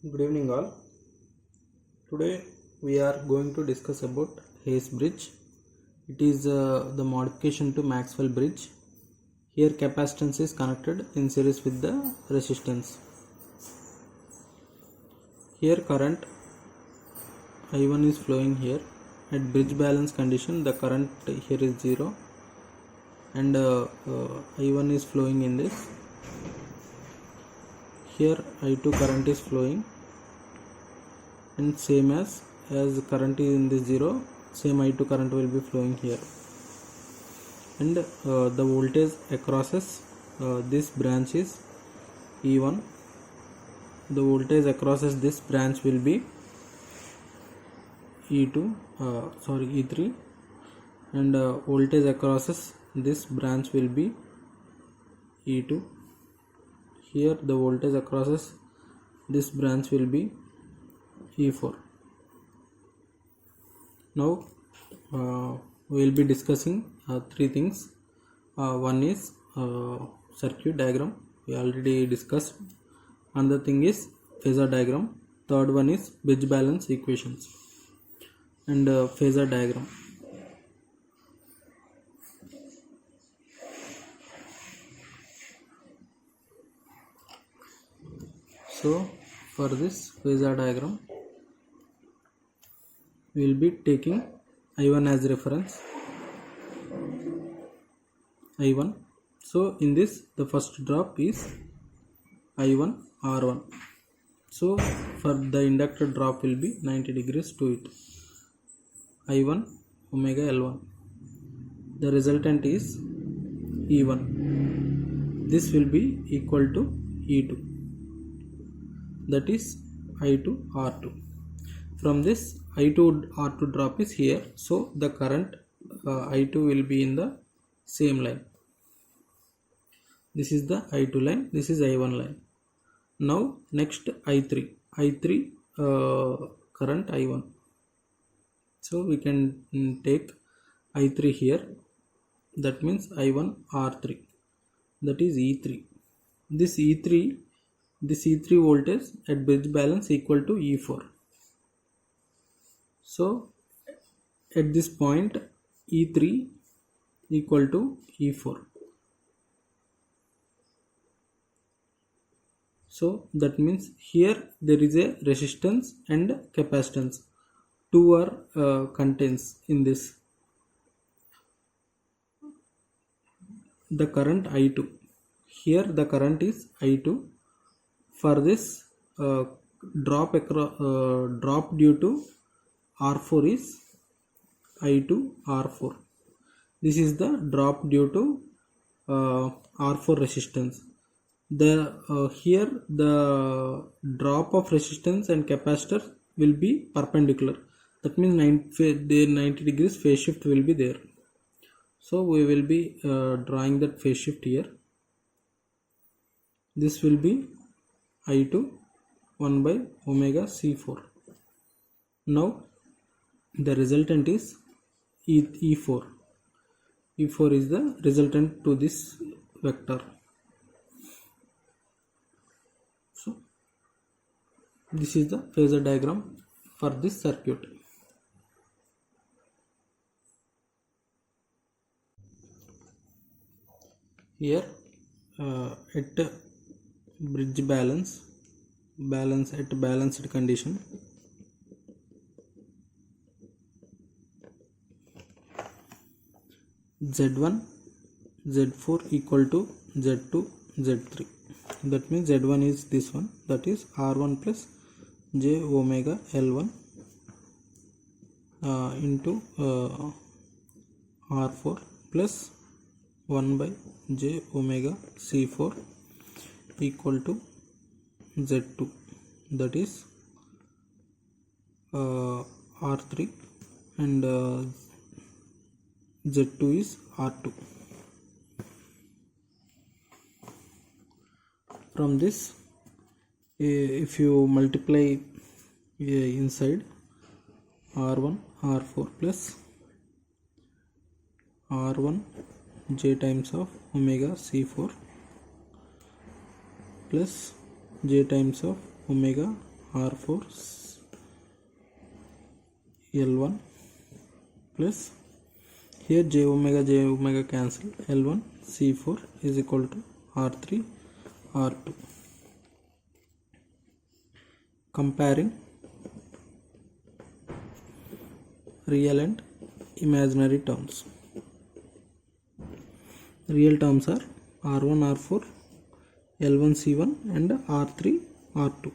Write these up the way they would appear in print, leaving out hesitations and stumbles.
Good evening all. Today we are going to discuss about Hayes bridge. It is the modification to Maxwell bridge. Here capacitance is connected in series with the resistance. Here current I1 is flowing here. At bridge balance condition the current here is 0 and I1 is flowing in this. Here I2 current is flowing, and same as current is in this 0, same I2 current will be flowing here, and the voltage across this branch is E1. The voltage across this branch will be E3, and voltage across this branch will be E2. Here the voltage across this branch will be E4. Now we will be discussing three things. One is circuit diagram, we already discussed. Another thing is phasor diagram. Third one is bridge balance equations and phasor diagram. So for this phasor diagram we will be taking I1 as reference. I1. So in this the first drop is I1 R1. So for the inductor drop will be 90 degrees to it. I1 omega L1. The resultant is E1. This will be equal to E2. That is I2 R2. From this I2 R2 drop is here, so the current I2 will be in the same line. This is the I2 line, this is I1 line. Now next I3 current I1. So we can take I3 here, that means I1 R3, that is E3. This E3 voltage at bridge balance equal to E4. So at this point E3 equal to E4. So that means here there is a resistance and capacitance. Two are contains in this. The current I2. Here the current is I2. For this drop due to R4 is I2 R4. This is the drop due to R4 resistance. Here the drop of resistance and capacitor will be perpendicular. That means 90 degrees phase shift will be there. So we will be drawing that phase shift here. This will be I2 1 by omega C4. Now the resultant is E4. E4 is the resultant to this vector. So this is the phasor diagram for this circuit. Here at bridge balance at balanced condition, Z1 Z4 equal to Z2 Z3. That means Z1 is this one, that is R1 plus J omega L1 into R4 plus 1 by J omega C4 equal to Z2, that is R3, and Z2 is R2. From this if you multiply inside R1 R4 plus R1 J times of omega C4 plus J times of omega R4 L1 plus here j omega cancel, L1 C4 is equal to R3 R2. Comparing real and imaginary terms. Real terms are R1 R4 L1 C1 and R3 R2.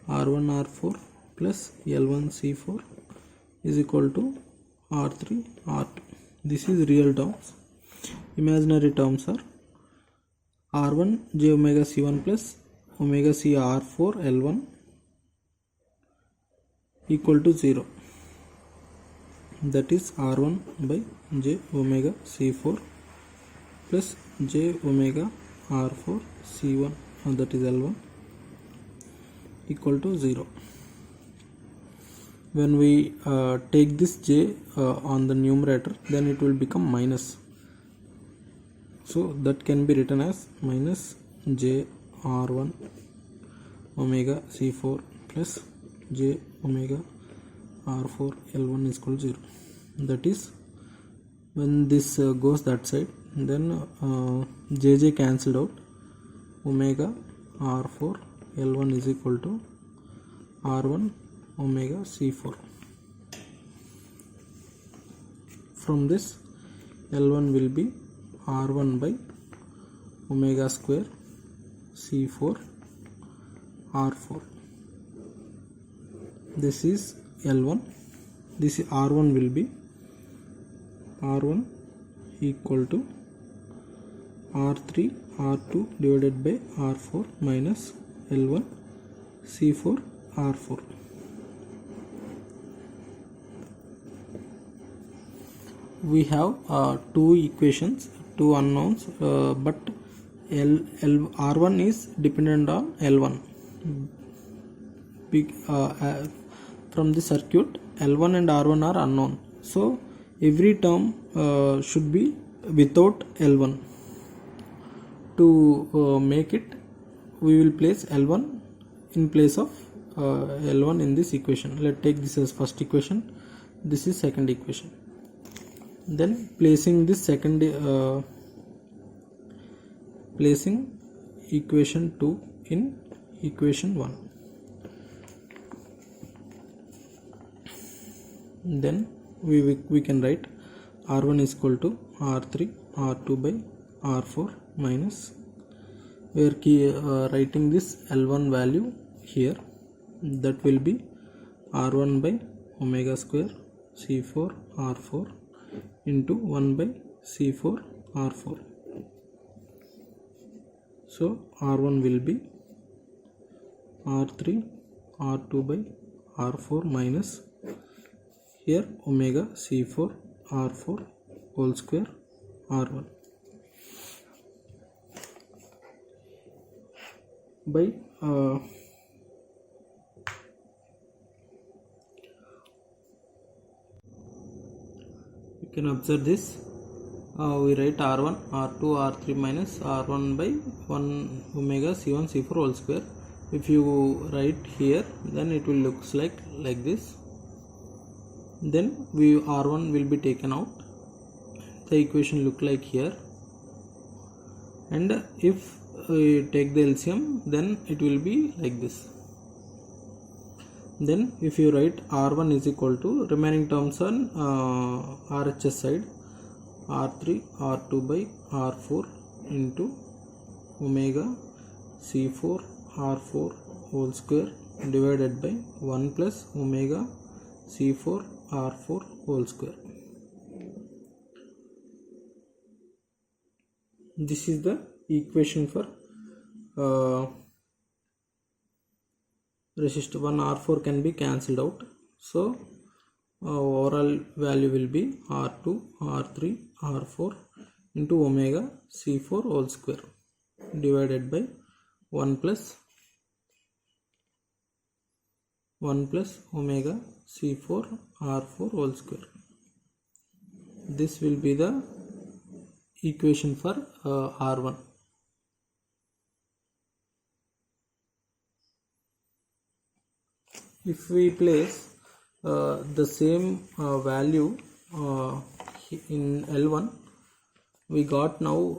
R1 R4 plus L1 C4 is equal to R3 R2. This is real terms. Imaginary terms are R1 j omega C1 plus omega C R4 L1 equal to 0. That is R1 by j omega C4 plus j omega R4 C1, that is L1 equal to 0. When we take this j on the numerator, then it will become minus. So that can be written as minus j R1 omega C4 plus j omega R4 L1 is equal to 0. That is, when this goes that side, then jj cancelled out, omega R4 L1 is equal to R1 omega C4. From this, L1 will be R1 by omega square C4 R4. This is L1. This is R1 will be R1 equal to R3 R2 divided by R4 minus L1 C4 R4. We have two equations, two unknowns, but R1 is dependent on L1. From the circuit, L1 and R1 are unknown. So every term should be without L1. To make it, we will place L1 in place of L1 in this equation. Let's take this as first equation. This is second equation. Then placing this placing equation 2 in equation 1. Then we can write R1 is equal to R3 R2 by R4 minus, we are writing this L1 value here, that will be R1 by omega square C4 R4 into 1 by C4 R4. So R1 will be R3 R2 by R4 minus here omega C4 R4 whole square R1 by you can observe this, we write R1 R2 R3 minus R1 by 1 omega C1 C4 whole square. If you write here, then it will looks like this. Then R1 will be taken out, the equation look like here, and if we take the LCM, then it will be like this. Then if you write R1 is equal to remaining terms on RHS side, R3 R2 by R4 into omega C4 R4 whole square divided by 1 plus omega C4 R4 whole square. This is the equation for resistor. 1 R4 can be cancelled out, so overall value will be R2 R3 R4 into omega C4 whole square divided by 1 plus omega C4 R4 whole square. This will be the equation for R1. if we place the same value in L1, we got now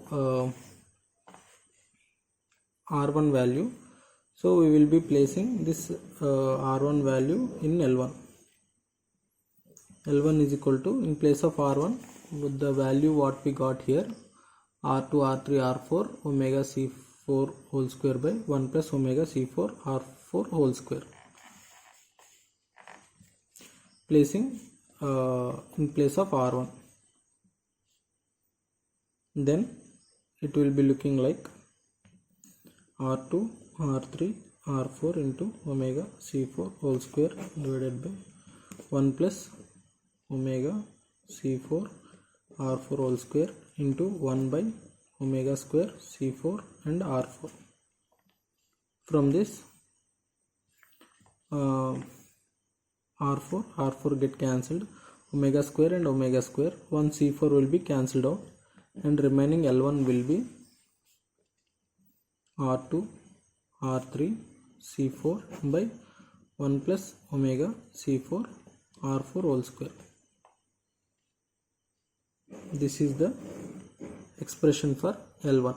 R1 value, so we will be placing this R1 value in L1. L1 is equal to, in place of R1, with the value what we got here, R2, R3, R4, omega C4 whole square by 1 plus omega C4 R4 whole square. Placing in place of R1. Then it will be looking like R2, R3, R4 into omega C4 whole square divided by 1 plus omega C4 R4 whole square into 1 by omega square C4 and R4. From this R4 get cancelled, omega square and omega square, 1 C4 will be cancelled out, and remaining L1 will be R2 R3 C4 by 1 plus omega C4 R4 whole square. This is the expression for L1,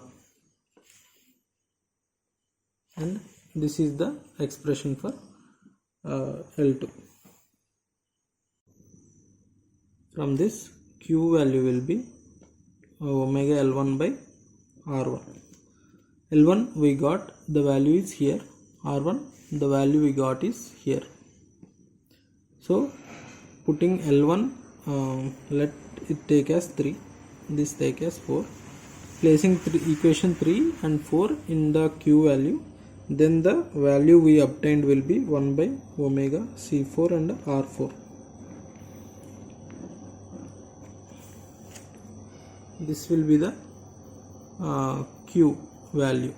and this is the expression for L2. From this, Q value will be omega L1 by R1. L1 we got, the value is here. R1, the value we got is here. So putting L1, let it take as 3, this take as 4, placing equation 3 and 4 in the Q value, then the value we obtained will be 1 by omega C4 and R4. This will be the Q value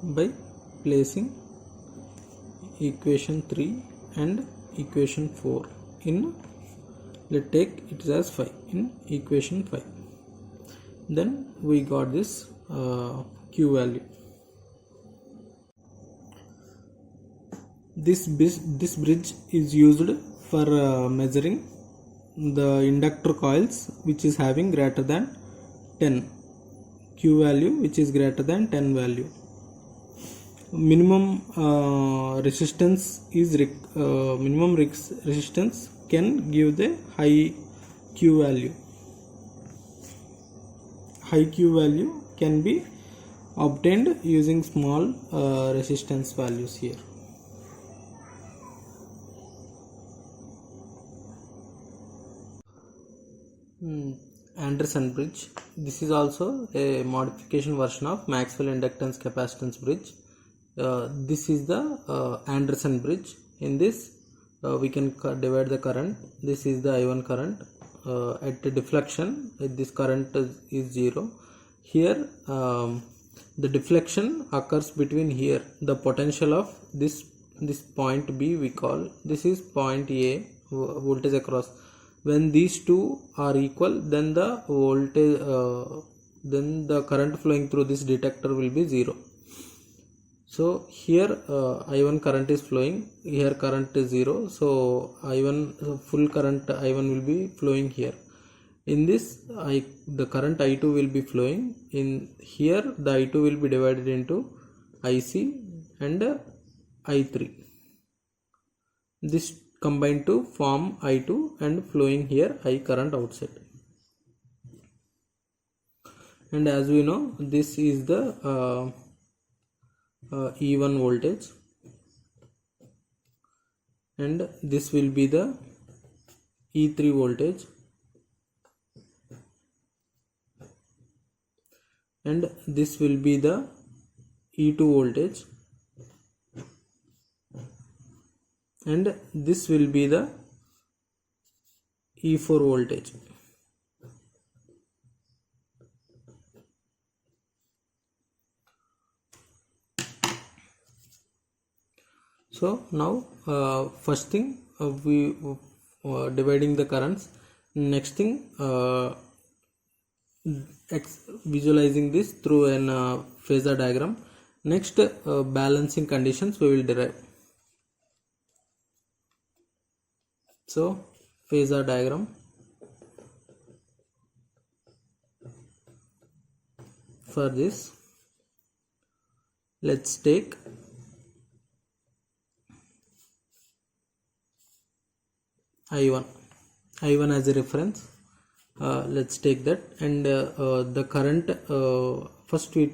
by placing equation 3 and equation 4 in, let's take it as 5 in equation 5. Then we got this Q value. This bridge is used for measuring the inductor coils which is having greater than 10 Q value, which is greater than 10 value. Minimum resistance is resistance can give the high Q value. High Q value can be obtained using small resistance values here. Anderson bridge. This is also a modification version of Maxwell inductance capacitance bridge. This is the Anderson bridge. In this we can divide the current. This is the I1 current. At the deflection, this current is 0. Here the deflection occurs between here, the potential of this point B we call, this is point A, voltage across. When these two are equal, then the voltage then the current flowing through this detector will be 0. So here I1 current is flowing, here current is 0, so I1 full current I1 will be flowing here. In this the current I2 will be flowing. In here the I2 will be divided into IC and I3. This combined to form I2 and flowing here I current outside. And as we know, this is the E1 voltage, and this will be the E3 voltage, and this will be the E2 voltage, and this will be the E4 voltage. So now first thing we dividing the currents. Next thing visualizing this through an phasor diagram, Next, balancing conditions we will derive. So phasor diagram. For this, let's take I1 as a reference. Let's take that, and the current, first we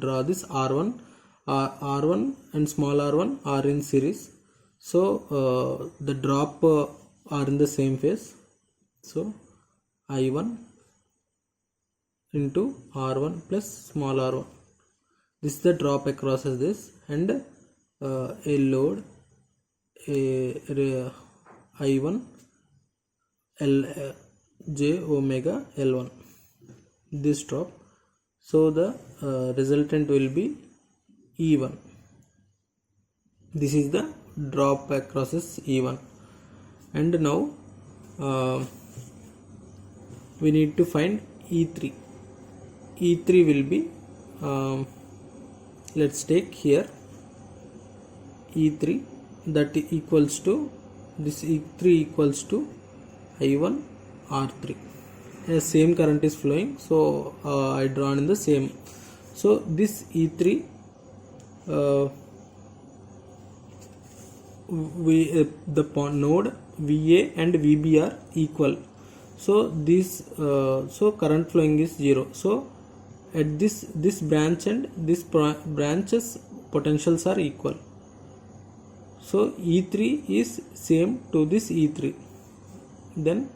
draw this R1. R1 and small r1 are in series, so the drop are in the same phase. So I1 into R1 plus small r1, this is the drop across as this, and a load I1 L j omega L1, this drop. So the resultant will be E1. This is the drop across as E1. And now we need to find E3. E3 will be, let's take here E3, that equals to, this E3 equals to I1 R3. A same current is flowing, so I drawn in the same. So this E3, the node VA and VB are equal, so this so current flowing is 0. So at this branch and this branch's potentials are equal, so E3 is same to this E3. Then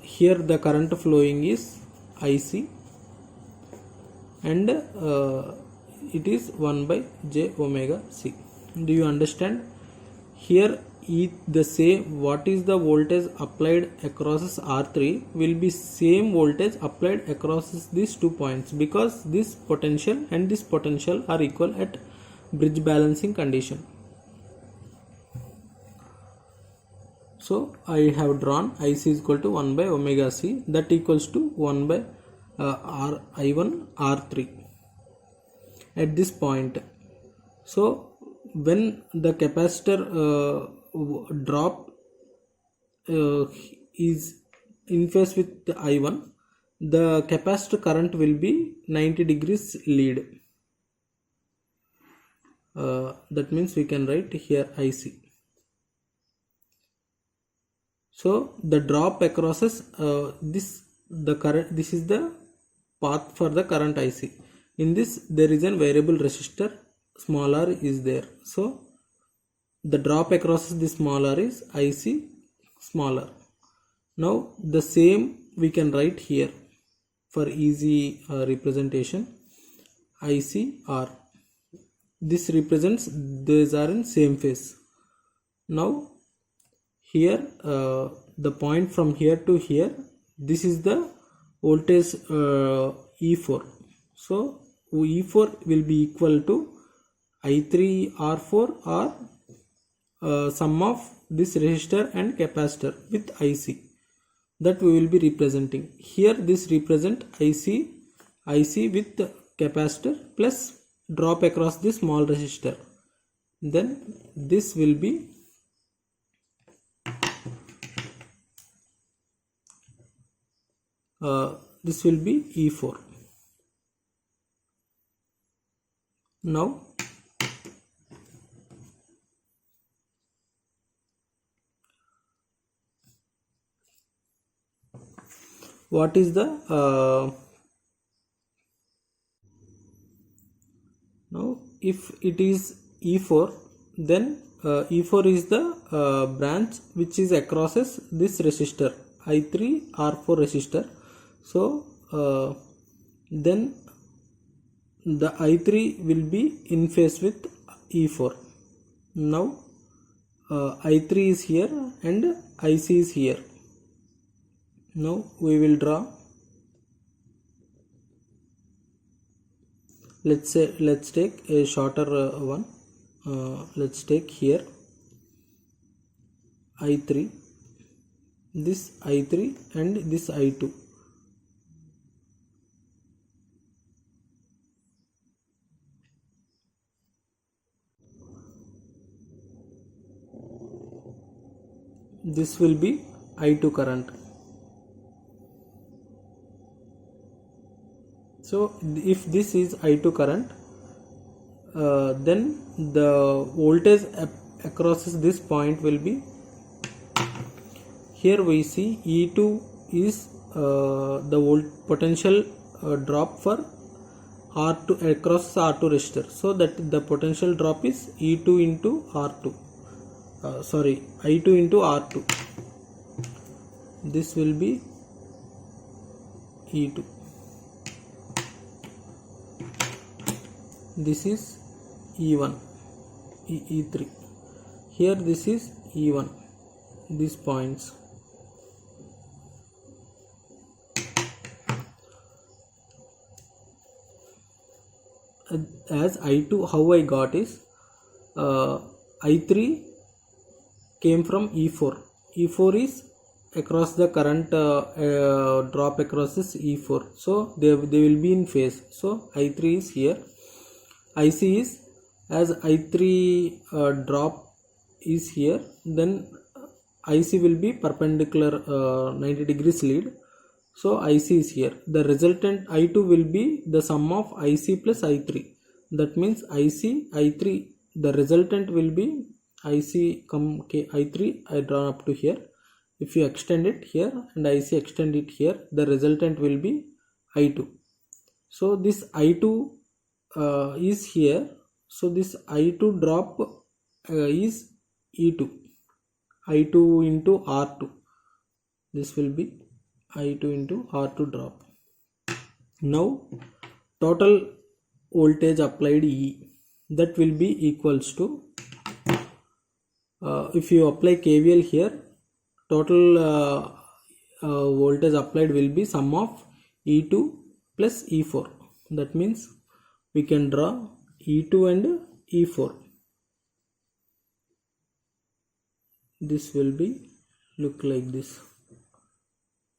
here the current flowing is IC, and it is 1 by j omega c. Do you understand? Here the same, what is the voltage applied across R3 will be same voltage applied across these 2 points, because this potential and this potential are equal at bridge balancing condition. So I have drawn IC is equal to 1 by omega c, that equals to 1 by I1 R3 at this point. So when the capacitor drop is in phase with the I1, the capacitor current will be 90 degrees lead. That means we can write here IC. So the drop across this is the path for the current IC. In this there is a variable resistor small r is there, so the drop across this small r is IC small r. Now the same we can write here for easy representation, IC R. This represents these are in same phase. Now here the point from here to here, this is the voltage E4. So E4 will be equal to I3 R4 or sum of this resistor and capacitor with IC, that we will be representing. Here this represent IC with capacitor plus drop across this small resistor. Then this will be E4. Now what is the now if it is E4, then E4 is the branch which is across this resistor I3 R4 resistor. So then the I3 will be in phase with E4. Now I3 is here and IC is here. Now we will draw, let's take a shorter one. Let's take here I3, this I3 and this I2. this will be I2 current. So if this is I2 current, then the voltage across this point will be, here we see E2 is the potential drop for R2 across R2 resistor, so that the potential drop is E2 into R2, I2 into R2. This will be E2. This is E1, E3. Here this is E1, these points. As I2, how I got is I3 came from E4. E4 is across the current drop across this E4, so they will be in phase. So I3 is here. IC is, as I3 drop is here, then IC will be perpendicular 90 degrees lead. So IC is here. The resultant I2 will be the sum of IC plus I3. That means IC, I3, the resultant will be IC I3, I draw up to here. If you extend it here and IC extend it here, the resultant will be I2. So this I2 is here. So this I2 drop is E2, I2 into R2. This will be I2 into R2 drop. Now total voltage applied E, that will be equals to, if you apply KVL here, total voltage applied will be sum of E2 plus E4. That means we can draw E2 and E4. This will be look like this.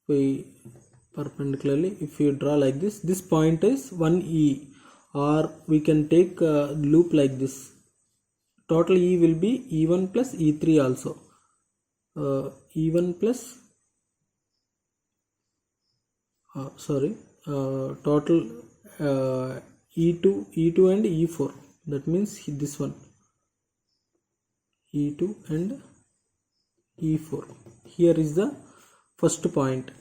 We perpendicularly, if you draw like this, this point is 1E, or we can take a loop like this. Total E will be E1 plus E3 also. E1 plus total E2 and E4. That means this one, E2 and E4. Here is the first point,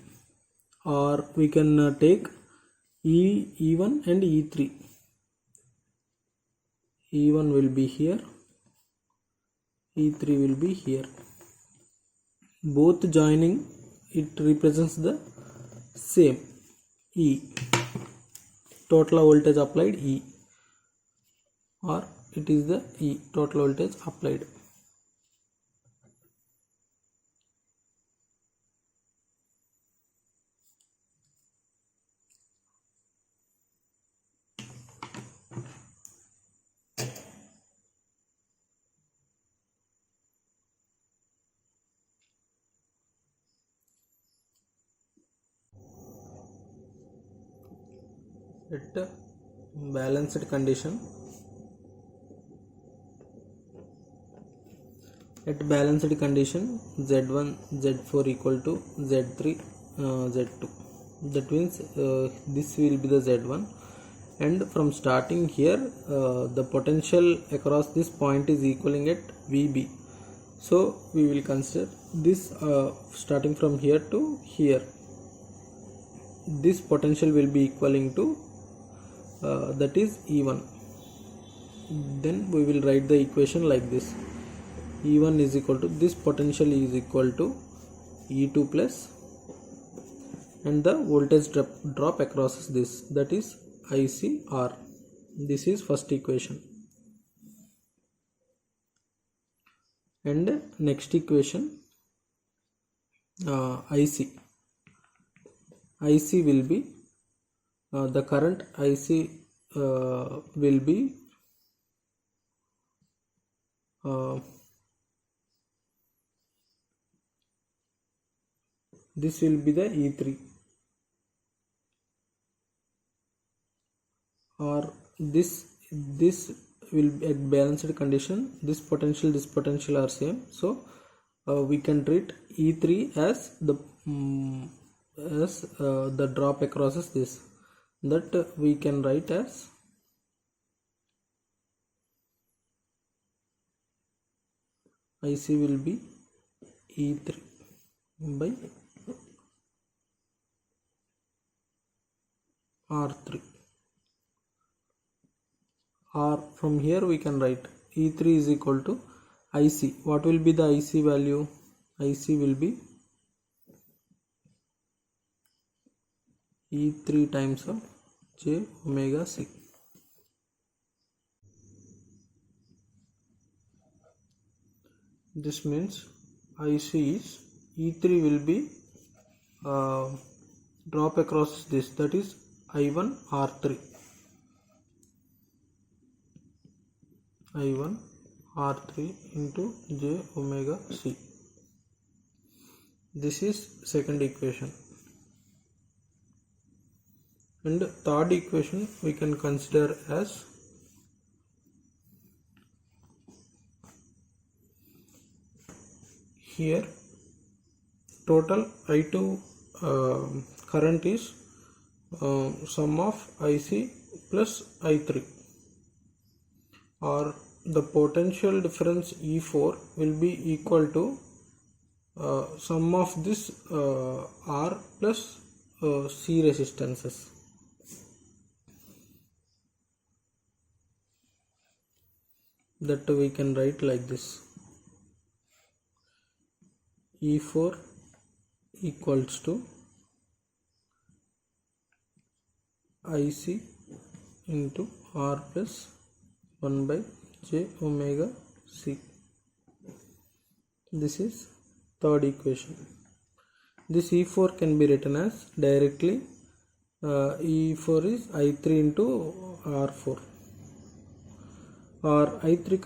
or we can take E1 and E3. E1 will be here, E3 will be here. Both joining, it represents the same E, total voltage applied E, or it is the E, total voltage applied. At balanced condition, Z1 Z4 equal to Z3 Z2. That means this will be the Z1, and from starting here the potential across this point is equaling at VB. So we will consider this starting from here to here, this potential will be equaling to that is E1. Then we will write the equation like this: E1 is equal to, this potential is equal to E2 plus, and the voltage drop across this, that is ICR. This is first equation. And next equation, IC will be the current IC will be this will be the E3, or this will be at balanced condition, this potential are same, so we can treat E3 as the drop across is this, that we can write as IC will be E3 by R3, or from here we can write E3 is equal to IC. What will be the IC value? IC will be E3 times of j omega c. This means IC is E3 will be drop across this, that is I1 R3. I1 R3 into j omega c. This is second equation. And third equation we can consider as here total I2 current is sum of IC plus I3, or the potential difference E4 will be equal to sum of this R plus C resistances. That we can write like this: E4 equals to IC into R plus 1 by j omega c. This is third equation. This E4 can be written as directly E4 is I3 into R4, or I3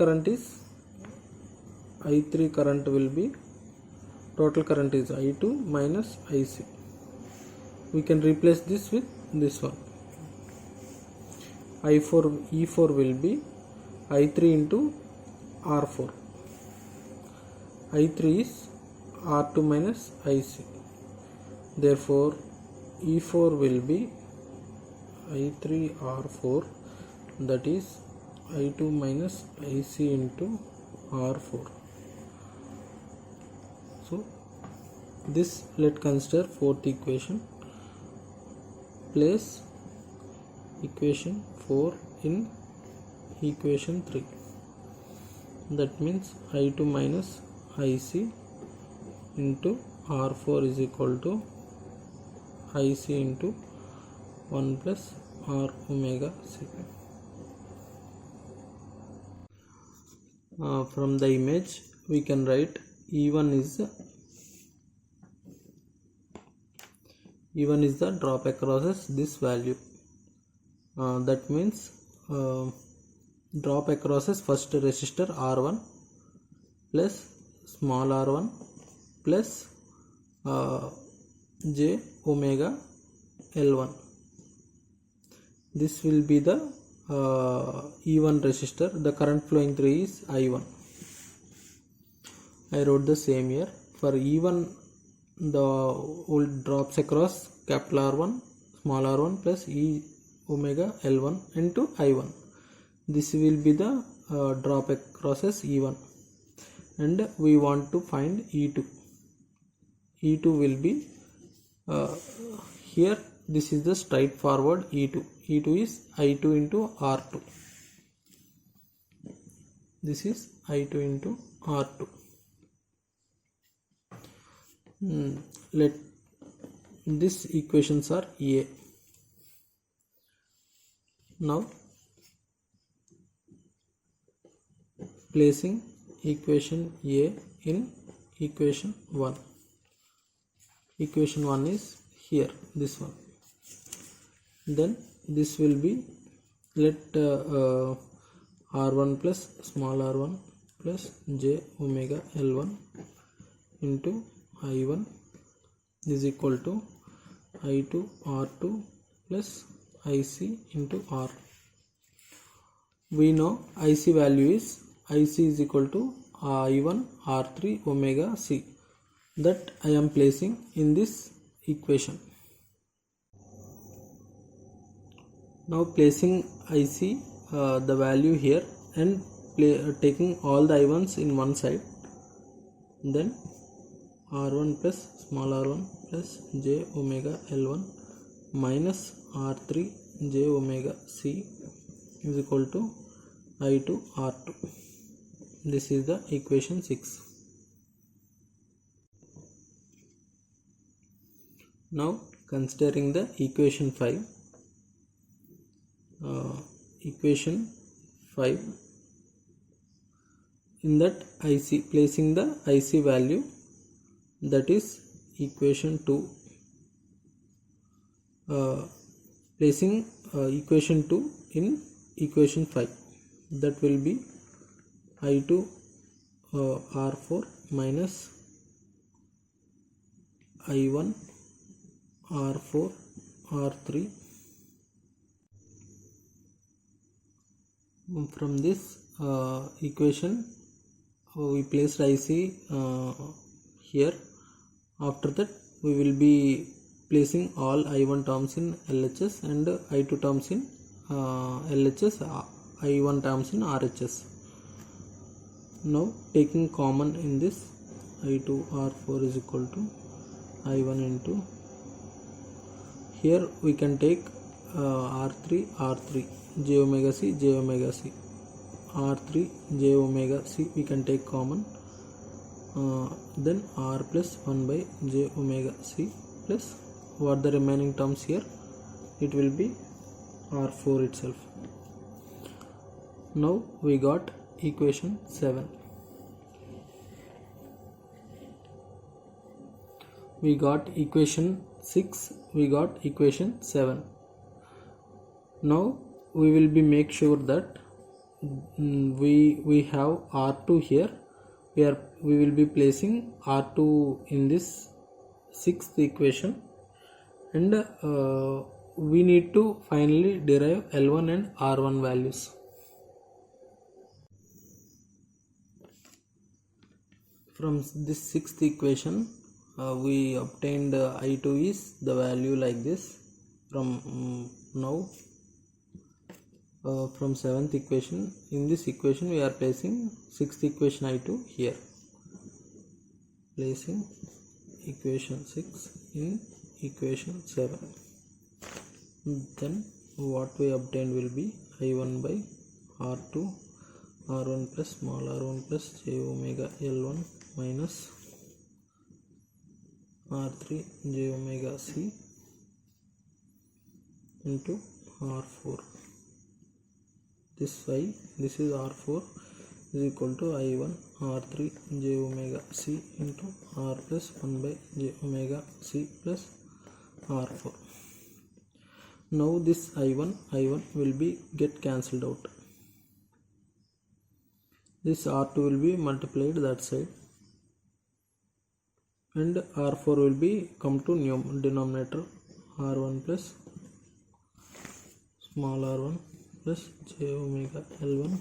current will be total current is I2 minus IC. We can replace this with this one. E4 will be I3 into R4. I3 is R2 minus IC. Therefore, E4 will be I3 R4, that is I2 minus IC into R4. So this, let consider fourth equation. Place equation 4 in equation 3. That means I2 minus IC into R4 is equal to IC into 1 plus R omega c. From the image we can write E1 is the drop across this value. That means drop across first resistor R1 plus small r1 plus j omega L1. This will be the E1 resistor. The current flowing through is I1. I wrote the same here. For E1, the old drops across capital R1, small r1 plus E omega L1 into I1. This will be the drop across E1, and we want to find E2. E2 will be here. This is the straightforward E2. E2 is I2 into R2. This is I2 into R2. Let these equations are A. Now placing equation A in equation 1. Equation 1 is here, this one. Then this will be, let R1 plus small r1 plus j omega L1 into I1 is equal to I2 R2 plus IC into R. We know IC value is equal to I1 R3 omega C that I am placing in this equation. Now placing IC the value here and taking all the I1s in one side, then R1 plus small r1 plus j omega L1 minus R3 j omega C is equal to I2 R2. This is the equation 6. Now considering the equation 5. Equation 5, in that IC, placing the IC value, that is equation 2, placing equation 2 in equation 5, that will be I2 R4 minus I1 R4 R3. From this equation we placed IC here. After that we will be placing all I1 terms in LHS and I2 terms in LHS, I1 terms in RHS. Now taking common in this, I2 R4 is equal to I1 into, here we can take R3 j omega C R3 j omega C we can take common, then R plus 1 by j omega C plus what the remaining terms here, it will be R4 itself. Now we got equation 7. We got equation 6, we got equation 7. Now we will be make sure that we have R2 here. We will be placing R2 in this 6th equation, and we need to finally derive L1 and R1 values. From this 6th equation we obtained I2 is the value like this. From now from 7th equation, in this equation we are placing 6th equation I2 here, placing equation 6 in equation 7. Then what we obtained will be I1 by R2 R1 plus small r1 plus j omega L1 minus R3 j omega C into R4. This is R4 is equal to I1 R3 j omega C into R plus 1 by j omega C plus R4. Now this I1 will be get cancelled out. This R2 will be multiplied that side, and R4 will be come to denominator, R1 plus small r1 plus j omega L1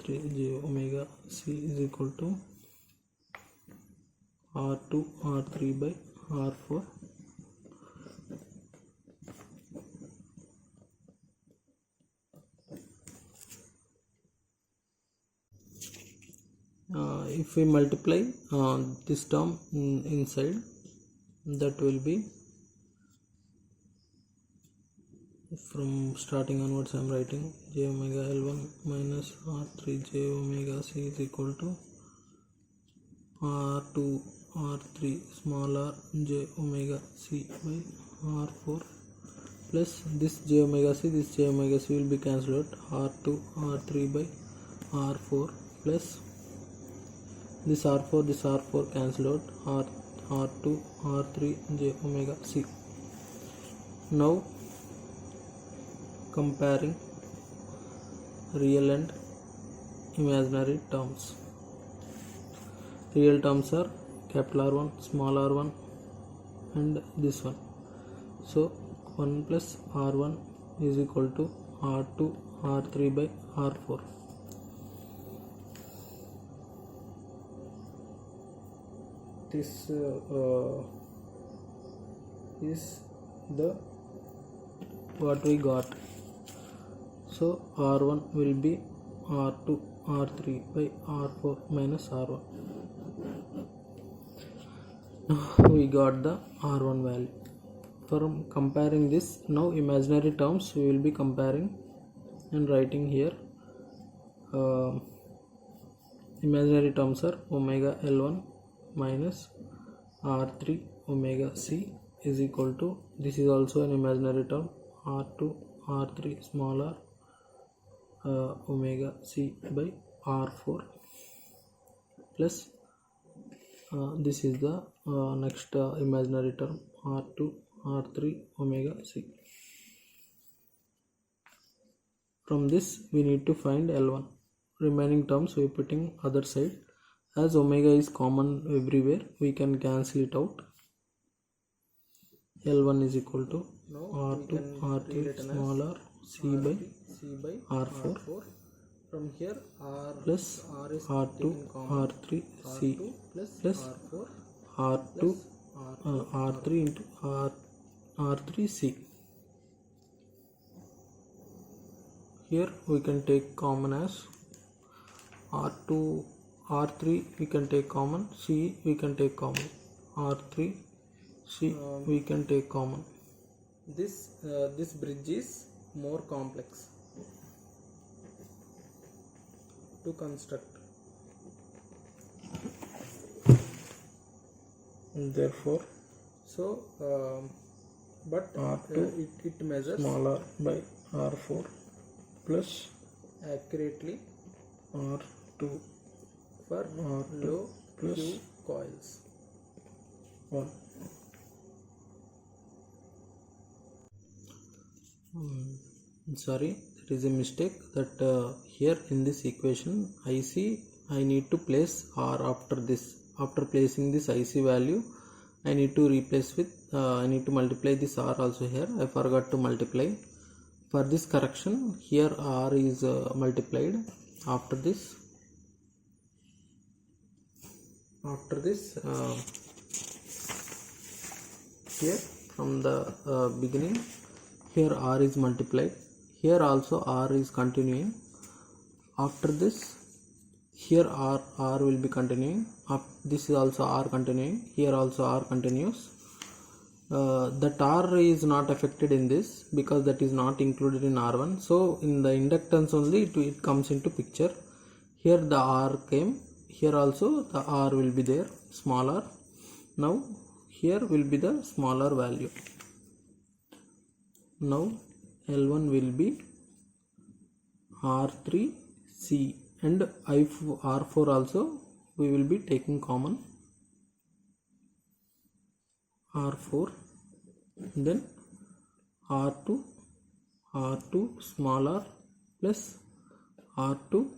3 j omega C is equal to R2 R3 by R4 . If we multiply this term inside, that will be, from starting onwards I am writing j omega L1 minus R3 j omega C is equal to R2 R3 small r j omega C by R4 plus this j omega C will be cancelled out, R2 R3 by R4 plus this R4 cancelled out, R2 R3 j omega C. Now comparing real and imaginary terms. Real terms are capital R1, small r1 and this one. So 1 plus R1 is equal to R2 R3 by R4. this is the what we got. So R1 will be R2 R3 by R4 minus R1. Now we got the R1 value. From comparing this, now imaginary terms we will be comparing and writing here. Imaginary terms are omega L1 minus R3 omega C is equal to, this is also an imaginary term, R2 R3 small r omega C by R4 plus this is the next imaginary term, R2 R3 omega C. From this we need to find L1. Remaining terms we are putting other side. As omega is common everywhere, we can cancel it out. L1 is equal to R2 R3 small r C by R4. From here plus R2 R3 C plus R2 R3 into R3 C. Here we can take common as R2 R3 we can take common, C we can take common, R3 C we can take common. This bridge is more complex to construct. Therefore, so but R2 it measures smaller by R4 plus accurately R2 for R2 low plus Q coils. 1. Sorry, there is a mistake that here in this equation IC I need to place R after this. After placing this IC value, I need to replace with I need to multiply this R also here. I forgot to multiply. For this correction, here R is multiplied. After this here from the beginning, here R is multiplied. Here also R is continuing. After this, here R will be continuing. This is also R continuing. Here also R continues. That R is not affected in this because that is not included in R1. So in the inductance only it comes into picture. Here the R came. Here also the R will be there, smaller. Now here will be the smaller value. Now L1 will be R3 C and R4 also we will be taking common. R4, then R2 small r plus R2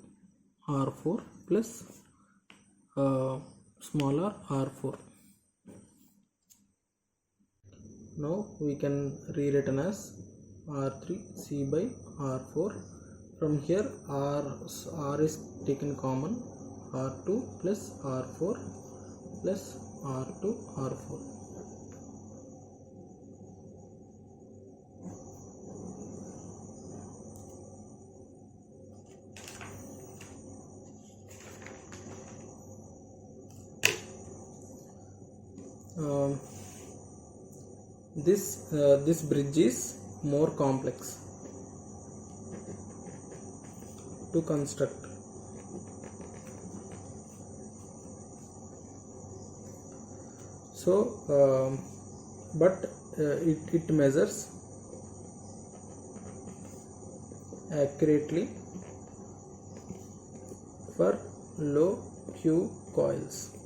R4 plus smaller R4. Now we can rewritten as R3 C by R4. From here R is taken common, R2 plus R4 plus R2 R4. This bridge is more complex to construct. So but it measures accurately for low Q coils.